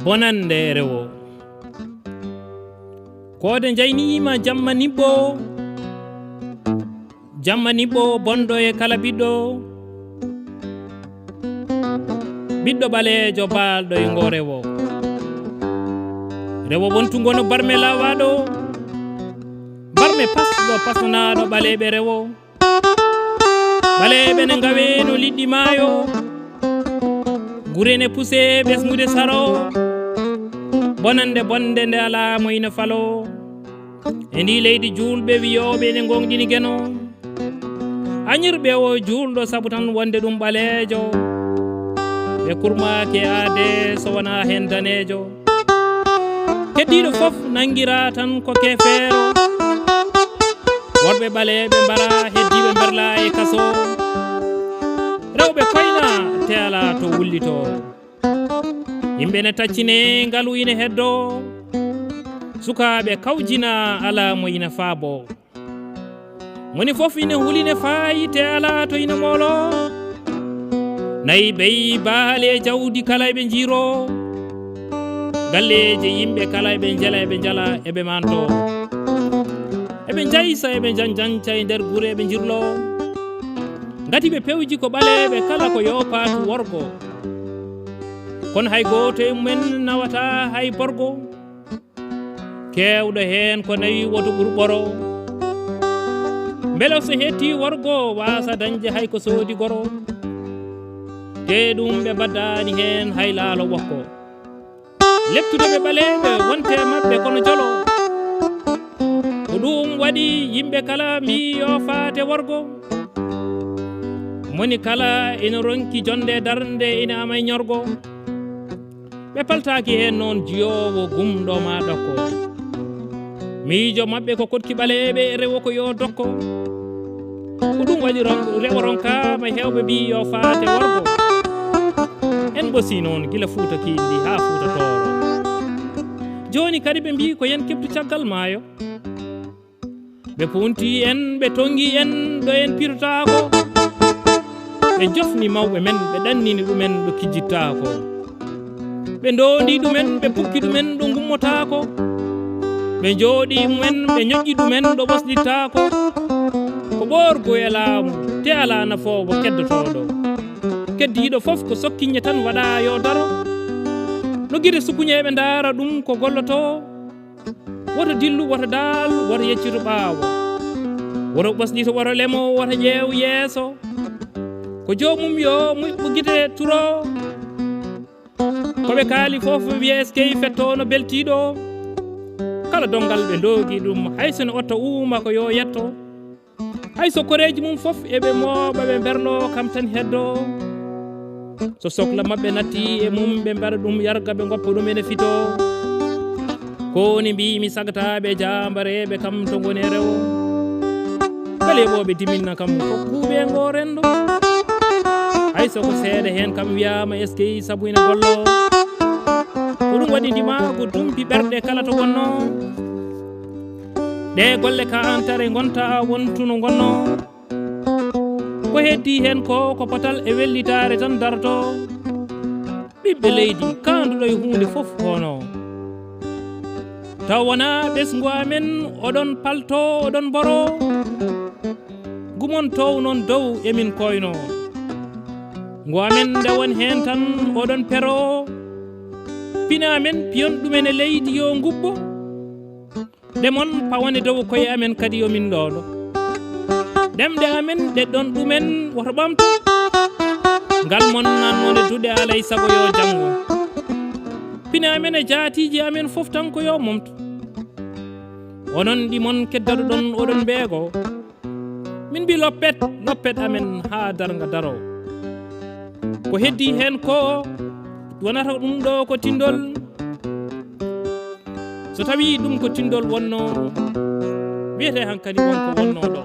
bonande rewo kode jaynima jamma nibbo bondo e kala ɓiɗɗo ɓaleejo balɗo e ngo rewo wontugo no barme lawaɗo barme pasɗo pasanaɗo ɓaleɓe rewo ɓaleɓe ne gawe no liɗɗi maayo gurene puse ɓesgude saro bonande bonde nde ala moyno falo e ndi leydi julɓe wiyoɓe ne gonɗini gueno añirɓe o julɗo saabu tan wonde ɗum ɓaleejo ɓe kurmake aade so wona hen danejo keddiɗo foof nanguira tan ko kefeero worɓe ɓaleɓe mbara heddiɓe berla e kaso rewɓe koyna te ala to wullito yimɓe ne taccine ngalu ine heddo sukaɓe kawjina ala mo ina faabo moni foof ine huline faayi te ala to ina moolo nayi beyi baali e jawdi kala eɓe jiiro galleje yimɓe kala eɓe jela eɓe jala eɓe manto eɓe jaysa eɓe janjanca e nder guure eɓe jirlo gati ɓe pewji ko ɓaleɓe kala ko yopatu worgo kono hay goto e mumen nawata hay borgo kewɗo hen ko nayi woto ɓurɓoro beele so hetti worgo wasa dañde hay ko soodi goro te ɗum ɓe baddani hen hay laalo ɓokko leptudeɓe ɓaleɓe wonte mabɓe kono jolo ko ɗum waɗi yimɓe kala mbi yo faate worgo moni kala ina ronki jonde darde ina amay ñorgo ɓe paltaki hen noon jiyowo gumɗo ma ɗokko miijo mabɓe ko kotki ɓaleɓe rewo ko yo dokko ko ɗum waɗi rewo ronkama hewɓe mbi yo faate worgo en bosi noon gila fuuta kindi ha fuuta tooro joni kadi ɓe mbi ko yen kebdu caggal maayo ɓe punti en ɓe tongi en ɗo en pirtako ɓe jofni mawɓe men ɓe ɗannini ɗumen ɗo kijjittako ɓe ndondi ɗumen ɓe pukki ɗumen ɗo gummotako ɓe jooɗi mumen ɓe ñoƴƴi ɗumen ɗo ɓoslittako ko ɓorgo e laamu te ala nafowo keddotoɗo keddiɗo foof ko sokkiñe tan waɗa yo daro no guide sukuñeɓe daara ɗum ko golloto woto dillu woto daal woto yeccito ɓaawo woto ɓosɗito woto lemo woto ƴeew yeeso ko jomum yo muƴɓu guite turo koɓe kaali foof wiye eskey fetto no beltiɗo kala dongal ɓe doogi ɗum hayso ne otta uuma ko yo yetto hayso koreji mum foof eɓe mooɓa ɓe berlo kam tan heddo so sohla mabɓe natti e mum ɓe mbaɗa ɗum yarga ɓe goppa ɗum ene fito koni mbimi sagataɓe jambareɓe kam to goni rewo beele ɓoɓe diminna kam ko kuuɓe ngo rendo hayso ko seeɗa hen kam wiyama eskey saabu ene gollo ko ɗum waɗi ndima ko dumpi ɓerɗe kala to gonno ɗe golle ka antare gonta wontuno gonno ko heddi hen ko potal e wellitare tan darto ɓiɓɓe leydi kanduɗo e hunde foof hono taw wona ɓesgu amen oɗon palto oɗon boro gumon tow noon dow emin koyno ngu amen nde won hen tan oɗon pero pina amen piyon ɗumen e leydi yo gubbo ɗemon pawane dow koye amen kadi yomin ɗoɗo ɗemɗe amen ɗeɗɗon ɗumen woto ɓamto ngal mon nannode duɗe alay sago yo janggo pina amen e jaatiji amen foof tan ko yo momto onon ɗimon keddaɗo ɗon oɗon mbeego min mbi loppet amen ha darga daro ko heddi hen ko wonata ɗum ɗo ko tindol so tawi ɗum ko tindol wonno wiyete hankkadi wonko wonno ɗo